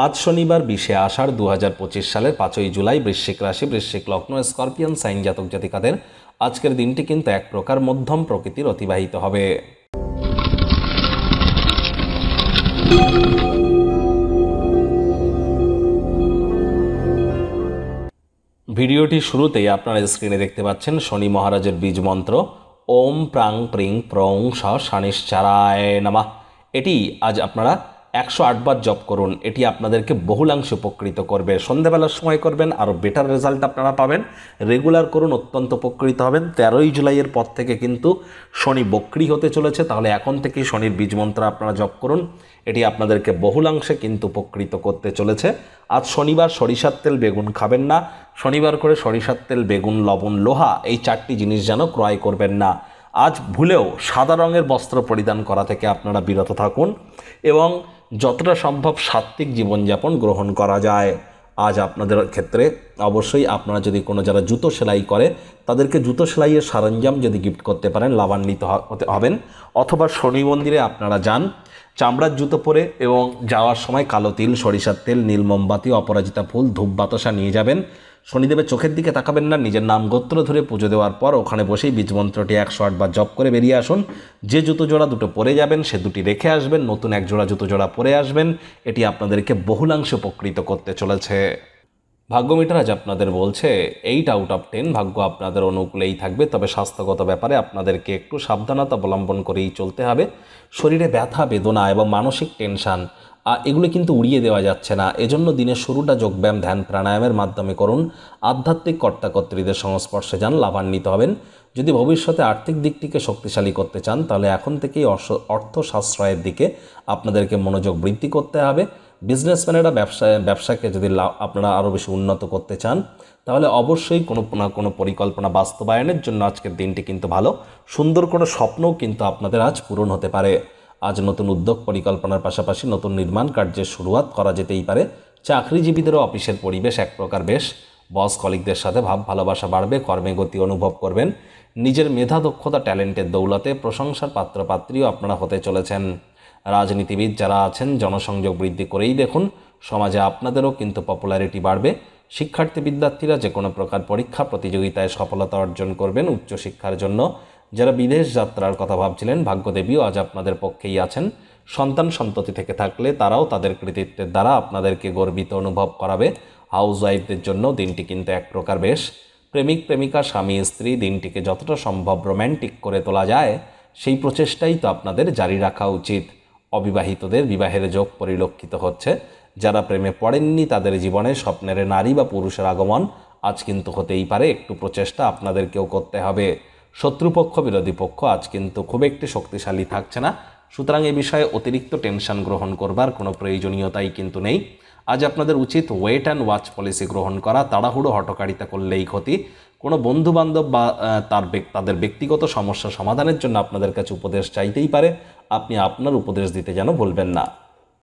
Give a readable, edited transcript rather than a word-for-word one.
আজ শনিবার 20শে আষাঢ় 2025 সালের 5ই জুলাই বৃশ্চিক রাশি, বৃশ্চিক লগ্ন, স্করপিয়ন সাইন জাতক জাতিকাদের আজকের দিনটি কিন্তু এক প্রকার মধ্যম প্রকৃতির অতিবাহিত হবে। ভিডিওটি শুরুতেই আপনারা স্ক্রিনে দেখতে পাচ্ছেন শনি মহারাজের বীজ মন্ত্র ওম প্রাং প্রিং প্রং স শনিশ্চারায় নমঃ। এটি আজ আপনারা 108 বার জপ করুন। এটি আপনাদেরকে বহুলাংশে উপকৃত করবে। সন্ধ্যাবেলার সময় করবেন, আরও বেটার রেজাল্ট আপনারা পাবেন। রেগুলার করুন, অত্যন্ত উপকৃত হবেন। 13ই জুলাইয়ের পর থেকে কিন্তু শনি বক্রী হতে চলেছে, তাহলে এখন থেকেই শনির বীজ মন্ত্র আপনারা জপ করুন। এটি আপনাদেরকে বহুলাংশে কিন্তু উপকৃত করতে চলেছে। আজ শনিবার সরিষার তেল বেগুন খাবেন না। শনিবার করে সরিষার তেল বেগুন লবণ লোহা এই 4টি জিনিস যেন ক্রয় করবেন না। আজ ভুলেও সাদা রঙের বস্ত্র পরিধান করা থেকে আপনারা বিরত থাকুন এবং যতটা সম্ভব সাত্ত্বিক জীবনযাপন গ্রহণ করা যায়। আজ আপনাদের ক্ষেত্রে অবশ্যই আপনারা যদি কোনো যারা জুতো সেলাই করে তাদেরকে জুতো সেলাইয়ের সরঞ্জাম যদি গিফট করতে পারেন লাভান্বিত হবেন। অথবা শনি মন্দিরে আপনারা যান, চামড়ার জুতো পরে এবং যাওয়ার সময় কালো তিল, সরিষার তেল, নীল মোমবাতি, অপরাজিতা ফুল, ধূপ বাতাসা নিয়ে যাবেন। শনিদেবের চোখের দিকে তাকাবেন না। নিজের নাম গোত্র ধরে পুজো দেওয়ার পর ওখানে বসেই বীজ মন্ত্রটি 108 বার জপ করে বেরিয়ে আসুন। যে জুতো জোড়া দুটো পরে যাবেন সে দুটি রেখে আসবেন, নতুন এক জোড়া জুতো জোড়া পরে আসবেন। এটি আপনাদেরকে বহুলাংশে উপকৃত করতে চলেছে। ভাগ্য মিটার আজ আপনাদের বলছে 8 আউট অফ 10 ভাগ্য আপনাদের অনুকূলেই থাকবে, তবে স্বাস্থ্যগত ব্যাপারে আপনাদেরকে একটু সাবধানতা অবলম্বন করেই চলতে হবে। শরীরে ব্যথা বেদনা এবং মানসিক টেনশান এগুলো কিন্তু উড়িয়ে দেওয়া যাচ্ছে না। এজন্য দিনের শুরুটা যোগব্যায়াম, ধ্যান, প্রাণায়ামের মাধ্যমে করুন। আধ্যাত্মিক কর্তাকর্ত্রীদের সংস্পর্শে যান, লাভান্বিত হবেন। যদি ভবিষ্যতে আর্থিক দিকটিকে শক্তিশালী করতে চান তাহলে এখন থেকেই অর্থ সাশ্রয়ের দিকে আপনাদেরকে মনোযোগ বৃদ্ধি করতে হবে। বিজনেসম্যানেরা ব্যবসাকে যদি আপনারা আরও বেশি উন্নত করতে চান তাহলে অবশ্যই কোনো না কোনো পরিকল্পনা বাস্তবায়নের জন্য আজকের দিনটি কিন্তু ভালো। সুন্দর কোনো স্বপ্নও কিন্তু আপনাদের আজ পূরণ হতে পারে। আজ নতুন উদ্যোগ পরিকল্পনার পাশাপাশি নতুন নির্মাণ কার্যের শুরুয়াত করা যেতেই পারে। চাকরিজীবীদেরও অফিসের পরিবেশ এক প্রকার বেশ। বস কলিগদের সাথে ভাব ভালোবাসা বাড়বে, কর্মে গতি অনুভব করবেন। নিজের মেধা দক্ষতা ট্যালেন্টের দৌলতে প্রশংসার পাত্রপাত্রীও আপনারা হতে চলেছেন। রাজনীতিবিদ যারা আছেন জনসংযোগ বৃদ্ধি করেই দেখুন, সমাজে আপনাদেরও কিন্তু পপুলারিটি বাড়বে। শিক্ষার্থী বিদ্যার্থীরা যে কোনো প্রকার পরীক্ষা প্রতিযোগিতায় সফলতা অর্জন করবেন। উচ্চশিক্ষার জন্য যারা বিদেশ যাত্রার কথা ভাবছিলেন ভাগ্যদেবীও আজ আপনাদের পক্ষেই আছেন। সন্তান সন্ততি থেকে থাকলে তারাও তাদের কৃতিত্বের দ্বারা আপনাদেরকে গর্বিত অনুভব করাবে। হাউসওয়াইফদের জন্য দিনটি কিন্তু এক প্রকার বেশ। প্রেমিক প্রেমিকা, স্বামী স্ত্রী দিনটিকে যতটা সম্ভব রোম্যান্টিক করে তোলা যায় সেই প্রচেষ্টাই তো আপনাদের জারি রাখা উচিত। অবিবাহিতদের বিবাহের যোগ পরিলক্ষিত হচ্ছে। যারা প্রেমে পড়েননি তাদের জীবনে স্বপ্নের নারী বা পুরুষের আগমন আজ কিন্তু হতেই পারে। একটু প্রচেষ্টা আপনাদেরকেও করতে হবে। শত্রুপক্ষ বিরোধী পক্ষ আজ কিন্তু খুব একটি শক্তিশালী থাকছে না, সুতরাং এ বিষয়ে অতিরিক্ত টেনশন গ্রহণ করবার কোনো প্রয়োজনীয়তাই কিন্তু নেই। আজ আপনাদের উচিত ওয়েট অ্যান্ড ওয়াচ পলিসি গ্রহণ করা। তাড়াহুড়ো হঠকারিতা করলেই ক্ষতি। কোনো বন্ধুবান্ধব বা তাদের ব্যক্তিগত সমস্যা সমাধানের জন্য আপনাদের কাছে উপদেশ চাইতেই পারে। আপনি আপনার উপদেশ দিতে যেন ভুলবেন না।